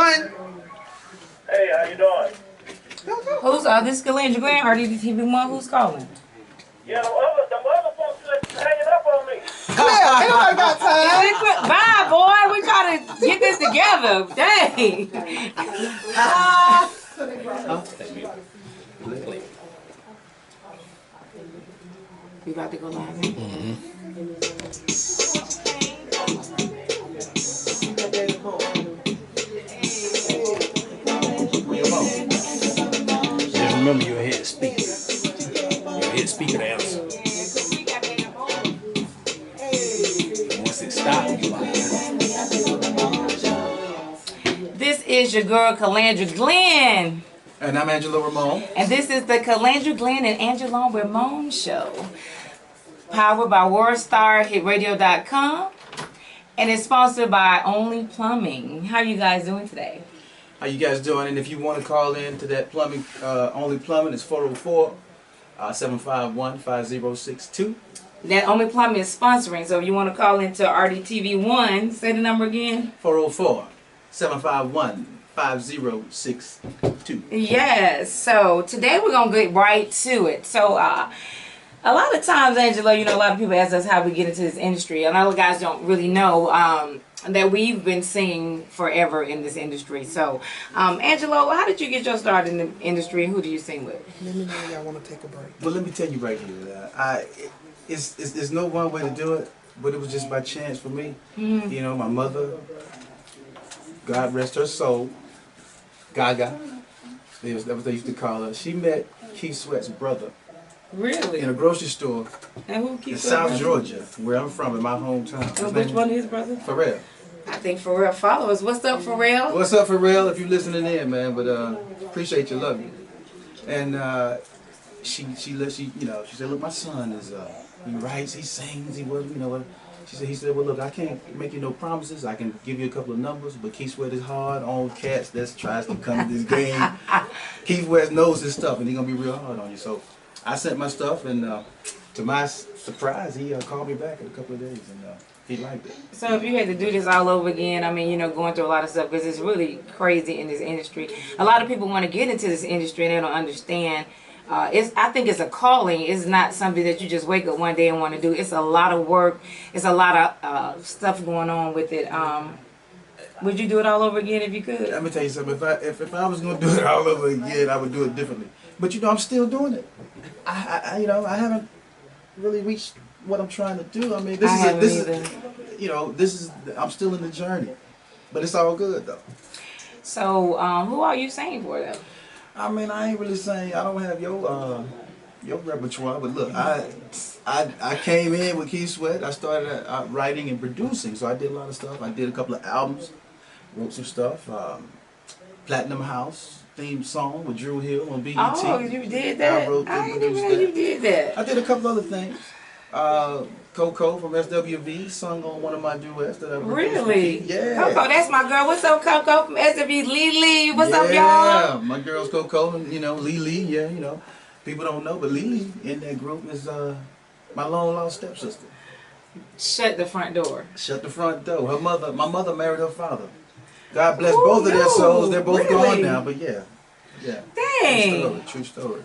RDTV1. Hey, how you doing? Who's this is Galandra Glenn, RDTV1. Who's calling? Yeah, them other folks just hanging up on me. Claire, ain't nobody got time. Bye, boy. We try to get this together. Dang. We about to go live. Just remember your head speaker. Your head speaker to answer. Once it stops, you like This is your girl, Galandra Glenn. And I'm Angelo Ramon. And this is the Galandra Glenn and Angelo Ramon Show. Powered by WorldStarHitRadio.com. And it's sponsored by Only Plumbing. How are you guys doing today? How you guys doing? And if you want to call in to that plumbing, Only Plumbing, it's 404-751-5062. That Only Plumbing is sponsoring. So if you want to call into RDTV1, say the number again. 404-751-5062. Yes. So today we're going to get right to it. So a lot of times, Angelo, you know, a lot of people ask us how we get into this industry. And a lot of guys don't really know that we've been singing forever in this industry. So, Angelo, how did you get your start in the industry? Who do you sing with? Let me know y'all want to take a break. Well, let me tell you right here. It's no one way to do it, but it was just by chance for me. Mm-hmm. You know, my mother, God rest her soul, Gaga, that was what they used to call her. She met Keith Sweat's brother Really? in a grocery store And who in keeps South Georgia, where I'm from, in my hometown. His Which name one of his brothers? Pharrell. I think Pharrell followers. What's up, Pharrell? What's up, Pharrell? If you're listening in, man, but appreciate you, love you. And she said, look, my son is he writes, he sings, he was, you know. He said, well, look, I can't make you no promises. I can give you a couple of numbers, but Keith Sweat is hard on cats that tries to come to this game. Keith Sweat knows his stuff, and he's gonna be real hard on you. So I sent my stuff, and to my surprise, he called me back in a couple of days, and he liked it. So if you had to do this all over again, I mean, you know, going through a lot of stuff, because it's really crazy in this industry. A lot of people want to get into this industry, and they don't understand. I think it's a calling. It's not something that you just wake up one day and want to do. It's a lot of work. It's a lot of stuff going on with it. Would you do it all over again if you could? Let me tell you something. If I was gonna do it all over again, I would do it differently. But you know, I'm still doing it. I haven't really reached what I'm trying to do. I mean, I'm still in the journey, but it's all good though. So, who are you singing for though? I mean, I ain't really saying I don't have your repertoire, but look, I came in with Keith Sweat. I started writing and producing, so I did a lot of stuff. I did a couple of albums, wrote some stuff. Platinum House theme song with Drew Hill on BET. Oh, you did that? I wrote and I didn't even produced know you that. did that. I did a couple other things. Coco from SWV sung on one of my duets that I produced. Really? Yeah. Coco, that's my girl. What's up, Coco from SWV? Lily. What's up, y'all? Yeah, my girl's Coco, and Lily. Yeah, people don't know, but Lily in that group is my long lost stepsister. Shut the front door. Shut the front door. My mother married her father. God bless both of their souls. They're both gone now, but yeah. Dang. True story.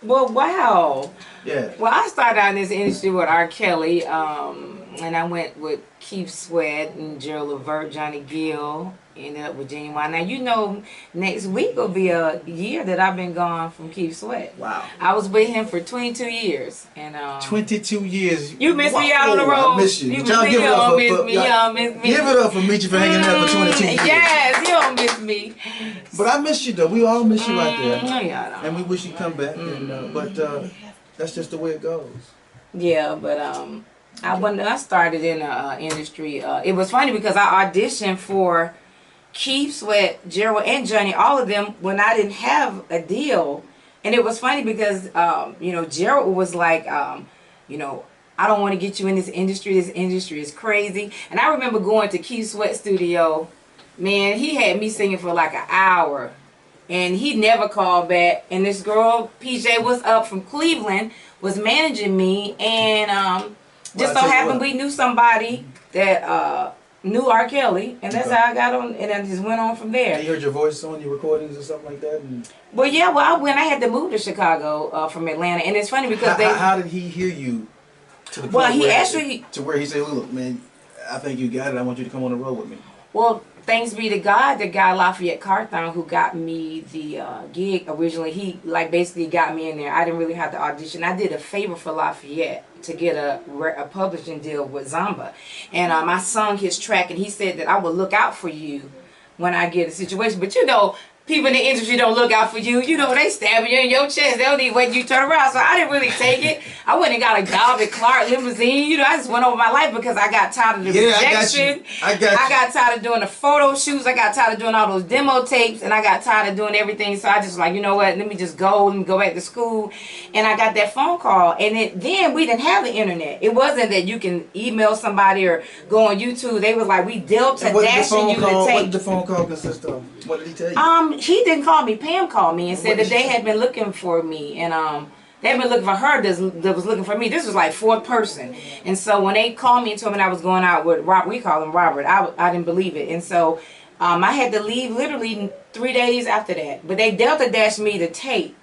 Well, wow. Yeah. Well, I started out in this industry with R. Kelly, and I went with Keith Sweat and Gerald Levert, Johnny Gill, ended up with Jeannie Wine. Now, you know, next week will be a year that I've been gone from Keith Sweat. Wow. I was with him for 22 years. And 22 years. You miss me out on the road. I miss you. You Y'all miss give me. it up You don't miss me. Give it up for me for hanging out for 22 years. Yes, you don't miss me. But I miss you, though. We all miss you out there. No, y'all don't. And we wish you'd come back. And, but that's just the way it goes. Yeah, but when I started in the industry, it was funny because I auditioned for Keith Sweat, Gerald, and Johnny, all of them, when I didn't have a deal. And it was funny because, Gerald was like, I don't want to get you in this industry. This industry is crazy. And I remember going to Keith Sweat studio. Man, he had me singing for like an hour. And he never called back. And this girl, PJ, was up from Cleveland, was managing me. And just so happened we knew somebody that knew R. Kelly, and that's Okay. how I got on, and I just went on from there. You heard your voice on your recordings or something like that? And Well, yeah, well, I had to move to Chicago from Atlanta, and it's funny because how did he hear you to the point well, he where, actually, to where he said, look, man, I think you got it. I want you to come on the road with me. well, thanks be to God, the guy Lafayette Carthon who got me the gig originally, he like basically got me in there. I didn't really have to audition. I did a favor for Lafayette to get a publishing deal with Zamba, and I sung his track, and he said that I would look out for you when I get a situation. But you know, people in the industry don't look out for you. You know, they stab you in your chest. They don't even wait you to turn around. So I didn't really take it. I went and got a job at Clark Limousine. You know, I just went over my life because I got tired of the rejection. I got tired of doing the photo shoots. I got tired of doing all those demo tapes. And I got tired of doing everything. So I just like, you know what, let me just go and go back to school. And I got that phone call. And then we didn't have the internet. It wasn't that you can email somebody or go on YouTube. They was like, we dealt to dashing you the tape. What did the phone call consist of? What did he tell you? He didn't call me. Pam called me and said that they had been looking for me, and they had been looking for her that was looking for me. This was like fourth person, and so when they called me and told me I was going out with Robert, we call him Robert. I didn't believe it, and so I had to leave literally 3 days after that. But they Delta dashed me the tape,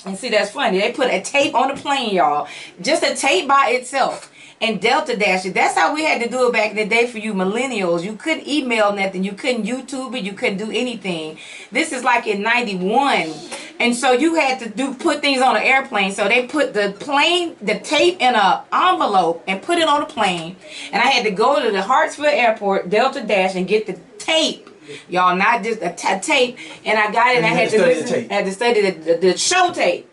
and see that's funny. They put a tape on the plane, y'all, just a tape by itself. And Delta Dash it. That's how we had to do it back in the day for you millennials. You couldn't email nothing. You couldn't YouTube it. You couldn't do anything. This is like in 91. And so you had to put things on an airplane. So they put the tape in an envelope and put it on a plane. And I had to go to the Hartsfield Airport, Delta Dash, and get the tape. Y'all, not just a tape. And I got it and I had to listen. I had to study the show tape.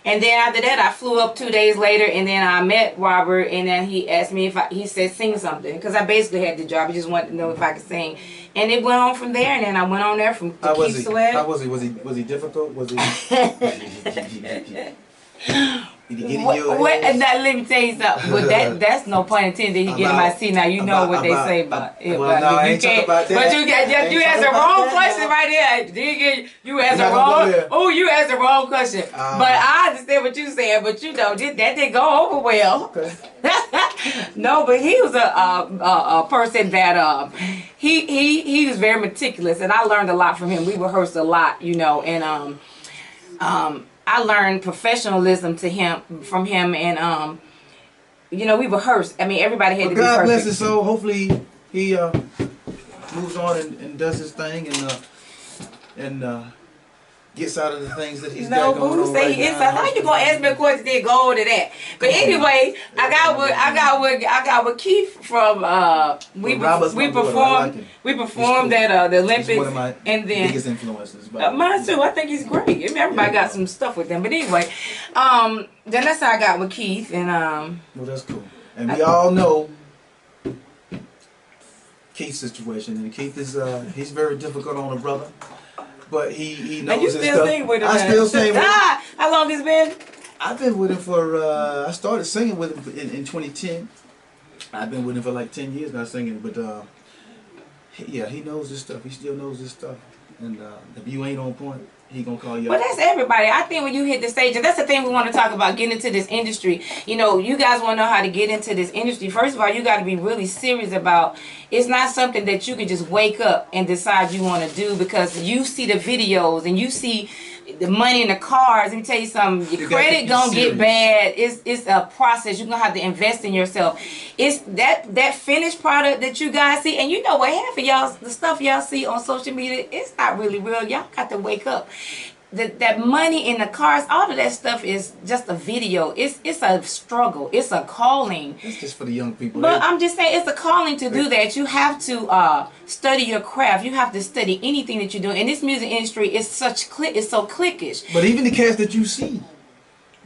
And then after that, I flew up 2 days later, and then I met Robert, and then he asked me he said sing something, because I basically had the job. He just wanted to know if I could sing. And it went on from there, and then I went on there from Keith Sweat. How was he? Was he difficult? Was he? Did he get in your ass? Now, let me tell you something. But that's no pun intended. He get in my seat. Now you know what they say about it. Well, no, I ain't talking about that. But you asked the wrong question right there. You asked the wrong. Oh, you asked the wrong question. But I understand what you said. But you know that didn't go over well. Okay. No, but he was a person that he was very meticulous, and I learned a lot from him. We rehearsed a lot, you know, and I learned professionalism from him, and you know, we rehearsed. I mean, everybody had to be perfect. God bless his soul. Hopefully, he moves on and does his thing, and gets out of the things that he's got going on right now. How you gonna ask me a question then go on to that? But anyway, I got with Keith from we performed at the Olympics. He's one of my biggest influences. Mine too. I think he's great. I mean, everybody got some stuff with him. But anyway, then that's how I got with Keith, and well, that's cool. And we all know Keith's situation, and Keith is he's very difficult on a brother. But he knows his stuff. Sing with him, I still sing with him. How long it's been? I've been with him for, I started singing with him in 2010. I've been with him for like 10 years now singing. But yeah, he knows his stuff. He still knows his stuff. And if you ain't on point, he gonna call you out. Well, that's everybody. I think when you hit the stage, and that's the thing we want to talk about, getting into this industry. You know, you guys want to know how to get into this industry. First of all, you got to be really serious about, it's not something that you can just wake up and decide you want to do, because you see the videos and you see the money in the cars. Let me tell you something, your credit gonna get bad. It's a process. You're gonna have to invest in yourself. It's that finished product that you guys see, and you know what, half of y'all, the stuff y'all see on social media, it's not really real. Y'all got to wake up. That money in the cars, all of that stuff is just a video. It's a struggle. It's a calling. It's just for the young people. But I'm just saying, it's a calling to do that. You have to study your craft. You have to study anything that you're doing. And this music industry is so cliquish. But even the cats that you see,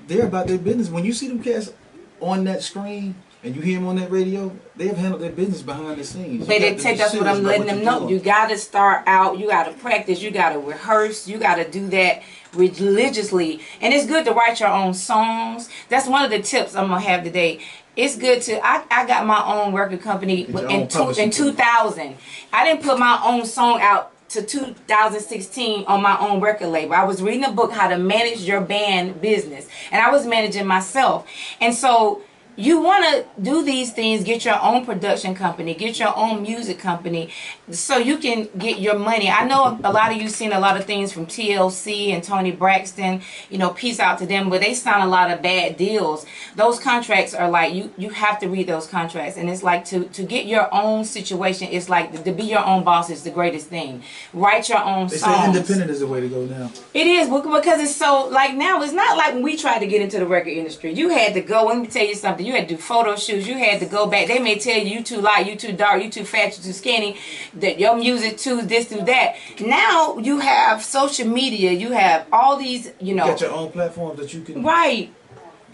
they're about their business. When you see them cats on that screen and you hear them on that radio, they have handled their business behind the scenes. But that's what I'm letting them know. You got to start out. You got to practice. You got to rehearse. You got to do that religiously. And it's good to write your own songs. That's one of the tips I'm going to have today. It's good to, I got my own record company in 2000. I didn't put my own song out to 2016 on my own record label. I was reading a book, How to Manage Your Band Business. And I was managing myself. And so you want to do these things, get your own production company, get your own music company, so you can get your money. I know a lot of you seen a lot of things from TLC and Tony Braxton, you know, peace out to them, but they sign a lot of bad deals. Those contracts are like, you have to read those contracts, and it's like to get your own situation, it's like to be your own boss is the greatest thing. Write your own They songs. say independent is the way to go now. It is, because it's so, like now, it's not like when we tried to get into the record industry. You had to go, let me tell you something, you had to do photo shoots, you had to go back. They may tell you too light, you too dark, you too fat, you too skinny, that your music too this, too that. Now you have social media, you have all these, you know. You got your own platforms that you can. Right.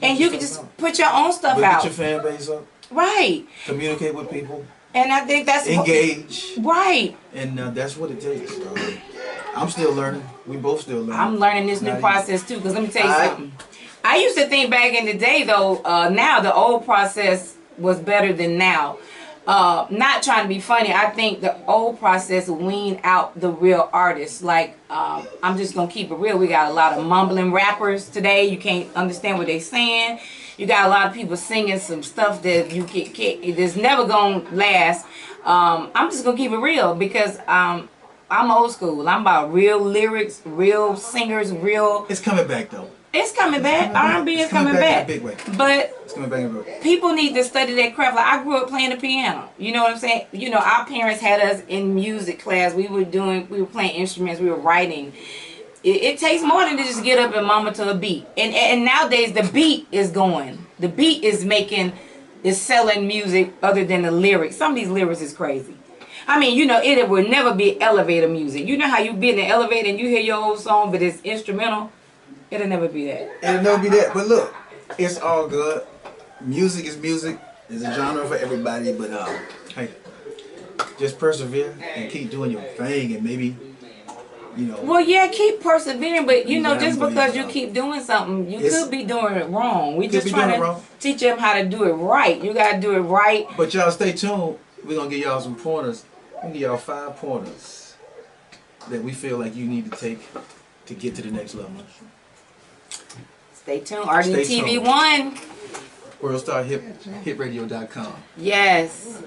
And you can just put your own stuff out. Get your fan base up. Right. Communicate with people. And I think that's engage. Right. And that's what it takes. I'm still learning. We both still learning. I'm learning this new process too, because let me tell you something. I used to think back in the day though, now the old process was better than now. Not trying to be funny, I think the old process weaned out the real artists. Like, I'm just gonna keep it real. We got a lot of mumbling rappers today. You can't understand what they're saying. You got a lot of people singing some stuff that you can't, that's never gonna last. I'm just gonna keep it real, because I'm old school. I'm about real lyrics, real singers, real. It's coming back though. It's coming back. R&B is coming back. In a big way. But it's coming back in a big way. People need to study that craft. Like, I grew up playing the piano. You know what I'm saying? You know, our parents had us in music class. We were playing instruments. We were writing. It takes more than to just get up and mama to a beat. And nowadays the beat is going. The beat is selling music other than the lyrics. Some of these lyrics is crazy. I mean, you know, it will never be elevator music. You know how you be in the elevator and you hear your old song, but it's instrumental? It'll never be that. It'll never be that. But look, it's all good. Music is music. There's a genre for everybody. But hey, just persevere and keep doing your thing, and maybe, you know. Well, yeah, keep persevering, but you know, just because you keep doing something, you could be doing it wrong. We just trying to teach them how to do it right. You gotta do it right. But y'all stay tuned. We're gonna give y'all some pointers. We're gonna give y'all 5 pointers that we feel like you need to take to get to the next level. Stay tuned. RDTV1. WorldStarHitRadio.com. Yes.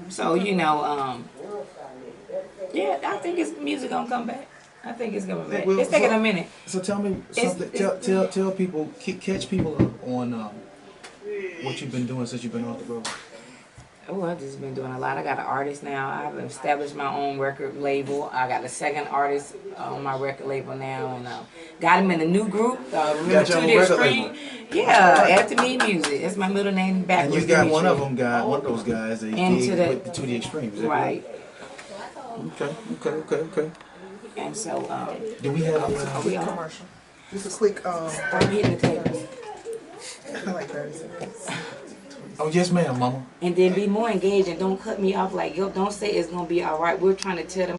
So, you know, yeah, I think it's music gonna come back. I think it's coming back. It's taking a minute. So tell me something. Tell people, catch people up on what you've been doing since you've been off the road. Oh, I've just been doing a lot. I got an artist now. I've established my own record label. I got a second artist on my record label now, and got him in a new group. Remember 2D Extreme? Yeah, After Me Music. That's my middle name backwards. And you got one of those guys that gig with the 2D Extreme. Right. Okay. And so, do we have a commercial? Just a quick. I'm hitting the table. Like 30 seconds. Oh, yes, ma'am, mama. And then be more engaged and don't cut me off like, yo, don't say it's going to be all right. We're trying to tell them.